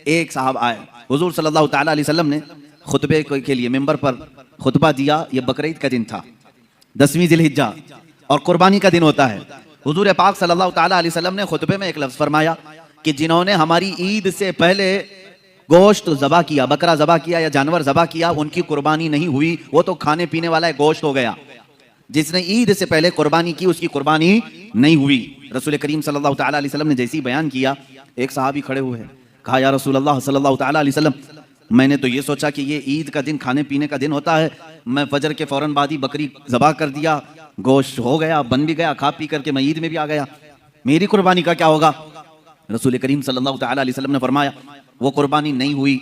एक साहब आए, हुजूर सल्लल्लाहु ताला अलैहि वसल्लम ने खुतबे के लिए मिंबर पर खुतबा दिया। ये बकरीद का दिन था, 10वीं ज़िलहिज्जा, और कुर्बानी का दिन होता है। हुजूर पाक सल्लल्लाहु ताला अलैहि वसल्लम ने खुतबे में एक लफ्ज़ फरमाया कि जिन्होंने हमारी ईद से पहले गोश्त ज़बा किया, बकरा ज़बा किया या जानवर ज़बा किया, उनकी कुर्बानी नहीं हुई, वो तो खाने पीने वाला है, गोश्त हो गया। जिसने ईद से पहले कुर्बानी की उसकी कुर्बानी नहीं हुई। रसूल करीम सल्लल्लाहु ताला अलैहि वसल्लम ने जैसे ही बयान किया, एक सहाबी खड़े हुए हैं, कहा या रसूल अल्लाह सल्लल्लाहु ताला अलैहि वसल्लम, मैंने तो ये सोचा कि ये ईद का दिन खाने पीने का दिन होता है, मैं फजर के फौरन बाद ही बकरी ज़बा कर दिया, गोश्त हो गया, बन भी गया, खा पी करके मैं ईद में भी आ गया, मेरी कुर्बानी का क्या होगा? रसूल करीम सल्लल्लाहु ताला अलैहि वसल्लम ने फरमाया वो कुर्बानी नहीं हुई,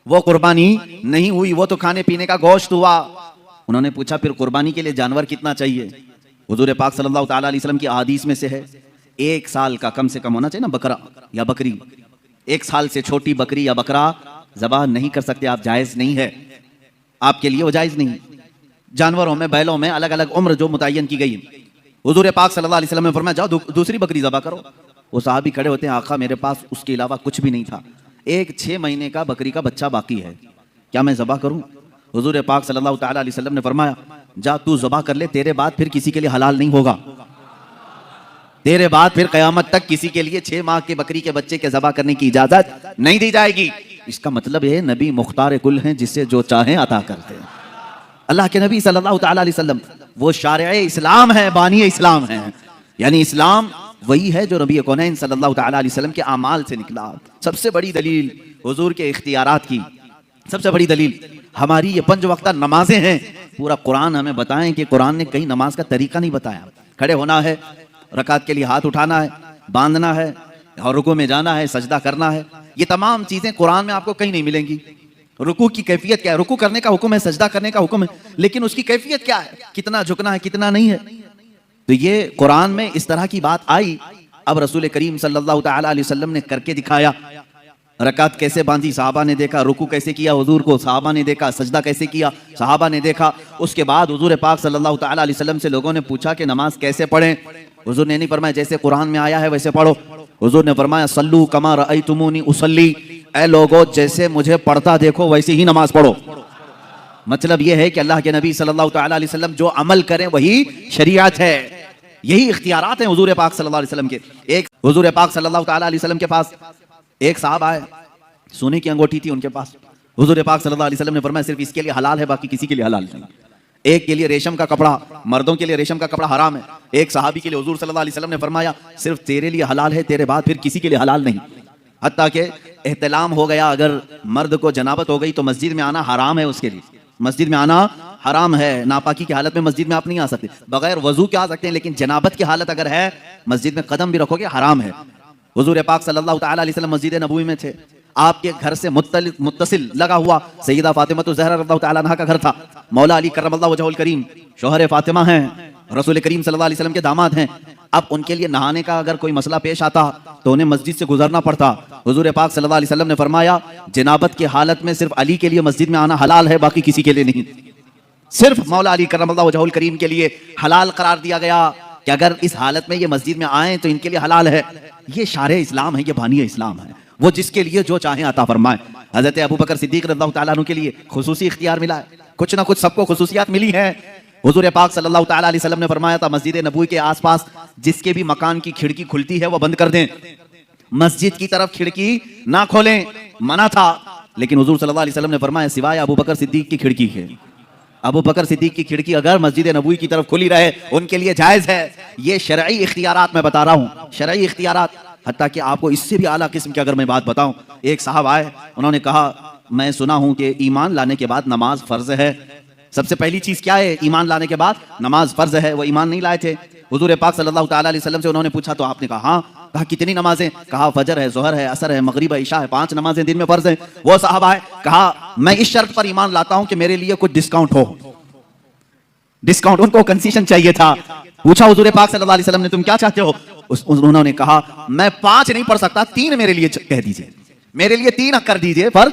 वो कुर्बानी नहीं हुई, वो तो खाने पीने का गोश्त हुआ। उन्होंने पूछा फिर कुर्बानी के लिए जानवर कितना चाहिए? हुजूर पाक सल्लल्लाहु ताला अलैहि वसल्लम की अहादीस में से है 1 साल का कम से कम होना चाहिए ना बकरा या बकरी। 1 साल से छोटी बकरी या बकरा ज़बा नहीं कर सकते आप, जायज़ नहीं है आपके लिए, वो जायज़ नहीं। जानवरों में, बैलों में अलग अलग उम्र जो मुतय्यन की गई है। हुजूर पाक सल्लल्लाहु अलैहि वसल्लम ने फरमाया जाओ दूसरी बकरी ज़बा करो। वो साहबी खड़े होते हैं, आका मेरे पास उसके अलावा कुछ भी नहीं था, एक 6 महीने का बकरी का बच्चा बाकी है, क्या मैं ज़बा करूं? हुजूर पाक सल्लल्लाहु ताला अलैहि वसल्लम ने फरमाया जा तू ज़बा कर ले, तेरे बाद फिर किसी के लिए हलाल नहीं होगा, तेरे बाद फिर क़यामत तक किसी के लिए 6 माह के बकरी के बच्चे के ज़बा करने की इजाज़त नहीं दी जाएगी। इसका मतलब है नबी मुख्तार कुल हैं, जिससे जो चाहें अता करते हैं। अल्लाह के नबी सल्लल्लाहु ताला अलैहि वसल्लम वो शारिअ इस्लाम है, बानी इस्लाम है, यानी इस्लाम वही है जो नबी कौनैन सल्लल्लाहु ताला अलैहि वसल्लम के आमाल से निकला। सबसे बड़ी दलील हुजूर के इख्तियारात की, सबसे बड़ी दलील हमारी ये 5 वक्ता नमाजें हैं। पूरा कुरान हमें बताएं कि कुरान ने कहीं नमाज का तरीका नहीं बताया। खड़े होना है, रकात के लिए हाथ उठाना है, बांधना है, और रुकू में जाना है, सजदा करना है, ये तमाम चीजें कुरान में आपको कहीं नहीं मिलेंगी। रुकू की कैफियत क्या है? रुकू करने का हुक्म है, सजदा करने का हुक्म है, लेकिन उसकी कैफियत क्या है, कितना झुकना है, कितना नहीं है। तो ये कुरान में इस तरह की बात आई। अब रसूल करीम सल्लल्लाहु ताला अलैहि वसल्लम ने करके दिखाया। रकात कैसे बांधी सहाबा ने देखा, रुकू कैसे किया हुजूर को सहाबा ने देखा, सजदा कैसे किया सहाबा ने देखा। उसके बाद हुजूर पाक सल्लल्लाहु ताला अलैहि वसल्लम से लोगों ने पूछा कि नमाज कैसे पढ़ें? हुजूर ने नहीं फरमाया जैसे कुरान में आया है वैसे पढ़ो। हुजूर ने फरमाया सल्लू कमा रअयतुमूनी उसल्ली, ऐ लोगो जैसे मुझे पढ़ता देखो वैसे ही नमाज पढ़ो। मतलब यह है कि अल्लाह के नबी सल्लल्लाहु ताला अलैहि वसल्लम जो अमल करें वही शरीयत है, यही इख्तियारात हैं हुजूर पाक सल्लल्लाहु अलैहि वसल्लम के। एक हुजूर पाक सल्लल्लाहु ताला अलैहि वसल्लम के पास एक साहब आए, सोने की अंगूठी थी उनके पास। हुजूर पाक सल्लल्लाहु अलैहि वसल्लम ने फरमाया सिर्फ इसके लिए हलाल है, बाकी किसी के लिए हलाल नहीं। एक के लिए रेशम का कपड़ा, मर्दों के लिए रेशम का कपड़ा हराम है। एक सहाबी के लिए हुजूर सल्लल्लाहु अलैहि वसल्लम ने फरमाया सिर्फ तेरे लिए हलाल है, तेरे बाद फिर किसी के लिए हलाल नहीं। हत्ता कि एहतलाम हो गया, अगर मर्द को जनाबत हो गई तो मस्जिद में आना हराम है, उसके लिए मस्जिद में आना हराम है। नापाकी की हालत में मस्जिद में आप नहीं आ सकते, बगैर वजू के आ सकते हैं, लेकिन जनाबत की हालत अगर है मस्जिद में कदम भी रखोगे हराम है। हुजूर पाक सल्लल्लाहु ताला अलैहि वसल्लम मस्जिद नबवी में थे, आपके घर से मुत्तसिल लगा हुआ सैयदा फातिमा तो ज़हरा रज़ियल्लाहु ताला अन्हा का घर था। मौला अली करमल्लाहु वजहुल करीम शौहर फातिमा हैं, रसूल करीम सल्लल्लाहु अलैहि वसल्लम के दामाद हैं। अब उनके लिए नहाने का अगर कोई मसला पेश आता तो उन्हें मस्जिद से गुजरना पड़ता। हुजूर पाक सल्लल्लाहु अलैहि वसल्लम ने फरमाया जनाबत की हालत में सिर्फ अली के लिए मस्जिद में आना हलाल है, बाकी किसी के लिए नहीं। सिर्फ मौला अली करमल्लाहु वजहुल करीम के लिए हलाल करार दिया गया कि अगर इस हालत में ये मस्जिद में आए तो इनके लिए हलाल है। ये शारे इस्लाम है, ये बानी इस्लाम है, वो जिसके लिए जो चाहे अता फरमाए। हजरत अबू बकर सिद्दीक रज़ियल्लाहु ताला अन्हु के लिए खुसूसी इख्तियार मिला है, कुछ ना कुछ सबको खुसूसियात मिली है। हुजूर पाक सल्लल्लाहु ताला अलैहि वसल्लम ने फरमाया था मस्जिद नबवी के आसपास जिसके भी मकान की खिड़की खुलती है वो बंद कर दें, मस्जिद की तरफ खिड़की ना खोलें, मना था। लेकिन हुजूर सल्लल्लाहु अलैहि वसल्लम ने फरमाया सिवाय अबू बकर सिद्दीक की खिड़की है, अबू बकर सिद्दीक की खिड़की अगर मस्जिद नबवी की तरफ खुली रहे उनके लिए जायज है। ये शरई इख्तियारात मैं बता रहा हूँ, शरई इख्तियारात। हत्ता कि आपको इससे भी आला किस्म की अगर मैं बात बताऊं, एक साहब आए, उन्होंने कहा मैं सुना हूं कि ईमान लाने के बाद नमाज फर्ज है। सबसे पहली चीज क्या है? ईमान लाने के बाद नमाज फर्ज है। वो ईमान नहीं लाए थे। हुजूर पाक सल्लल्लाहु ताला अलैहि वसल्लम से उन्होंने पूछा तो आपने कहा हाँ। कहा कितनी नमाजें? कहा फजर है, जोहर है, असर है, मगरिब है, इशा है, 5 नमाजें दिन में फर्ज है। वो साहब आए, कहा मैं इस शर्त पर ईमान लाता हूं कि मेरे लिए कुछ डिस्काउंट हो। डिस्काउंट, उनको कंसेशन चाहिए था। पूछा हुजूर पाक सल्लल्लाहु अलैहि वसल्लम ने तुम क्या चाहते हो? उन्होंने कहा मैं 5 नहीं पढ़ सकता, 3 मेरे लिए कह दीजिए, मेरे लिए 3 कर दीजिए, पर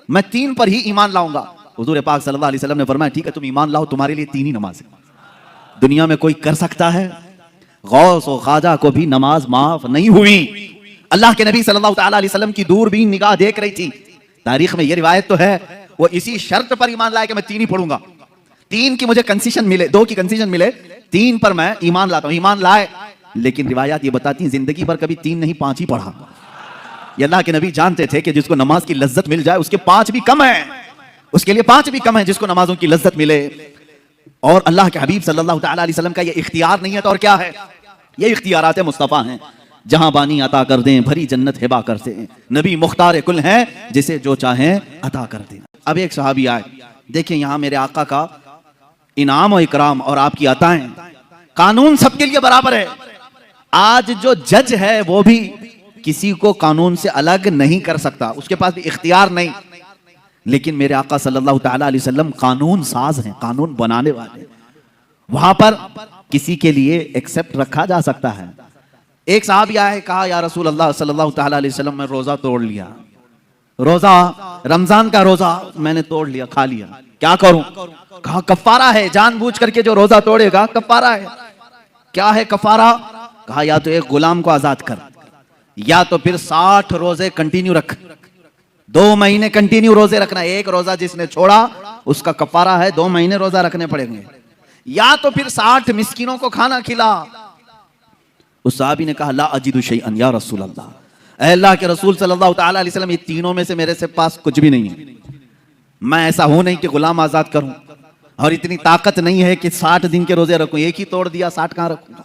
मैं 3 पर ही ईमान लाऊंगा। हुजूर पाक सल्लल्लाहु अलैहि वसल्लम ने फरमाया ठीक है तुम ईमान लाओ, तुम्हारे लिए 3 ही नमाज है। दुनिया में कोई कर सकता है? गौस और ख्वाजा को भी नमाज माफ नहीं हुई। अल्लाह के नबी सल्लल्लाहु ताला अलैहि वसल्लम की दूरबीन निगाह देख रही थी। तारीख में ये रिवायत तो है, वो इसी शर्त पर ईमान लाए कि मैं 3 ही पढ़ूंगा, 3 की मुझे कंसेशन मिले, 2 की कंसेशन मिले, 3 पर मैं ईमान लाता हूं। ईमान लाए, लेकिन रिवायात ये बताती हैं जिंदगी भर कभी 3 नहीं 5 ही पढ़ा। ये अल्लाह के नबी जानते थे कि जिसको नमाज की लज्जत मिल जाए उसके 5 भी कम है, उसके लिए 5 भी कम है जिसको नमाजों की लज्जत मिले। और अल्लाह के हबीब सल्लल्लाहु ताला अलैहि वसल्लम का ये इख्तियार नहीं है तो और क्या है? ये इख्तियारात मुस्तफ़ा हैं। जहां बानी अता कर दें, भरी जन्नत हिबा कर दें, नबी मुख्तार कुल हैं, जिसे जो चाहें अता कर दें। अब एक सहाबी आए, देखिए यहां मेरे आका का इनाम और इकराम और आपकी अताएं, कानून सबके लिए बराबर है। आज जो जज है वो भी किसी को कानून से अलग नहीं कर सकता, उसके पास भी इख्तियार नहीं। लेकिन मेरे आका सल्लल्लाहु ताला अलैहि वसल्लम कानून साज हैं, कानून बनाने वाले। वहां पर किसी के लिए एक्सेप्ट रखा जा सकता है। एक साहब आया है, कहा या रसूल अल्लाह सल्लल्लाहु ताला अलैहि वसल्लम मैं रोजा तोड़ लिया, रोजा रमजान का रोजा मैंने तोड़ लिया, खा लिया, क्या करूं? कहा कफ्फारा है, जानबूझ करके जो रोजा तोड़ेगा कफ्फारा है। क्या है कफ्फारा? कहा या तो एक गुलाम को आजाद कर, या तो फिर 60 रोजे कंटिन्यू रख, 2 महीने कंटिन्यू रोजे रखना। एक रोजा जिसने छोड़ा उसका कफ्फारा है 2 महीने रोजा रखने पड़ेंगे, या तो फिर 60 मिस्किनों को खाना खिला। उस साहबी ने कहा ला अजिदु शैअन या रसूल अल्लाह, ऐ अल्लाह के रसूल सल्लल्लाहु ताला अलैहि वसल्लम, ये तीनों में से मेरे से पास कुछ भी नहीं है। मैं ऐसा हूं नहीं कि गुलाम आजाद करूं, और इतनी ताकत नहीं है कि 60 दिन के रोजे रखूं। एक ही तोड़ दिया, 60 कहां रखूंगा?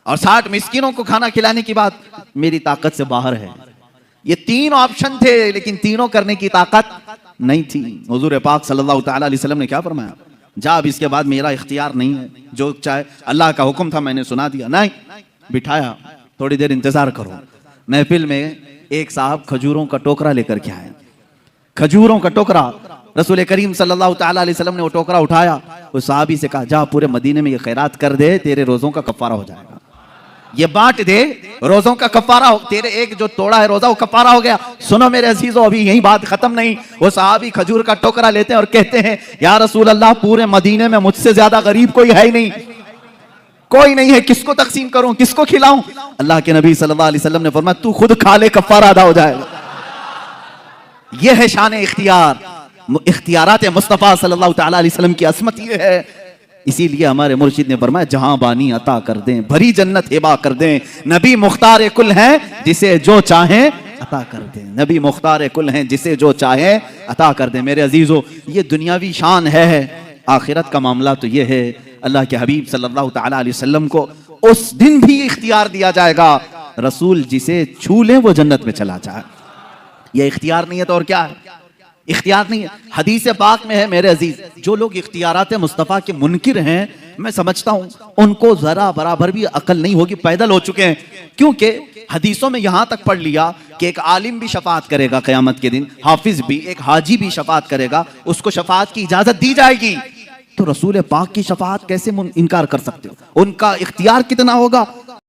और 60 मिस्किनों को खाना खिलाने की बात मेरी ताकत से बाहर है। ये 3 ऑप्शन थे, लेकिन तीनों करने की ताकत नहीं थी। हुजूर पाक सल्लल्लाहु ताला अलैहि वसल्लम ने क्या फरमाया? जा, अब इसके बाद मेरा इख्तियार नहीं है, जो चाहे, अल्लाह का हुक्म था मैंने सुना दिया। नहीं, बिठाया, थोड़ी देर इंतजार करो। महफिल में एक साहब खजूरों का टोकरा लेकर के आए, खजूरों का टोकरा। रसूल करीम सल्लल्लाहु ताला अलैहि वसल्लम ने वो टोकरा उठाया, उस साहबी से कहा जा पूरे मदीने में ये खैरात कर दे, तेरे रोजों का कफ्फारा हो जाएगा। ये बांट दे, रोजों का कफ्फारा हो, तेरे एक जो तोड़ा है रोजा वो कफ्फारा हो गया। सुनो मेरे अजीजों, अभी यही बात खत्म नहीं। वो साहबी खजूर का टोकरा लेते हैं और कहते हैं या रसूल अल्लाह, पूरे मदीने में मुझसे ज्यादा गरीब कोई है ही नहीं, कोई नहीं है, किसको तकसीम करूं, किसको खिलाऊं? अल्लाह के नबी सल्लल्लाहु अलैहि वसल्लम ने फरमाया तू खुद खा ले, कफ्फारा अदा हो जाएगा। यह है शान इख्तियार, इख्तियारात मुस्तफ़ा सल्लल्लाहु ताला अलैहि वसल्लम की असमत ये है। इसीलिए हमारे मुर्शिद ने फरमाया जहां बानी अता कर दें, भरी जन्नत हिबा कर दें, नबी मुख्तार कुल हैं, जिसे जो चाहे अता कर दें। नबी मुख्तार कुल हैं, जिसे जो चाहे अता कर दें। मेरे अजीजों, ये दुनियावी शान है, आखिरत का मामला तो ये है अल्लाह के हबीब सल्लल्लाहु ताला अलैहि वसल्लम को उस दिन भी इख्तियार दिया जाएगा, रसूल जिसे छू ले वो जन्नत में चला जाए। ये इख्तियार नहीं है तो और क्या है? इख्तियार नहीं है। हदीस पाक में है मेरे अजीज, जो लोग इख्तियारात मुस्तफ़ा के मुनकिर हैं, मैं समझता हूं उनको जरा बराबर भी अकल नहीं होगी, पैदल हो चुके हैं। क्योंकि हदीसों में यहां तक पढ़ लिया कि एक आलिम भी शफात करेगा क़यामत के दिन, हाफिज भी, एक हाजी भी शफात करेगा, उसको शफात की इजाजत दी जाएगी। तो रसूल पाक की शफात कैसे इनकार कर सकते हो? उनका इख्तियार कितना होगा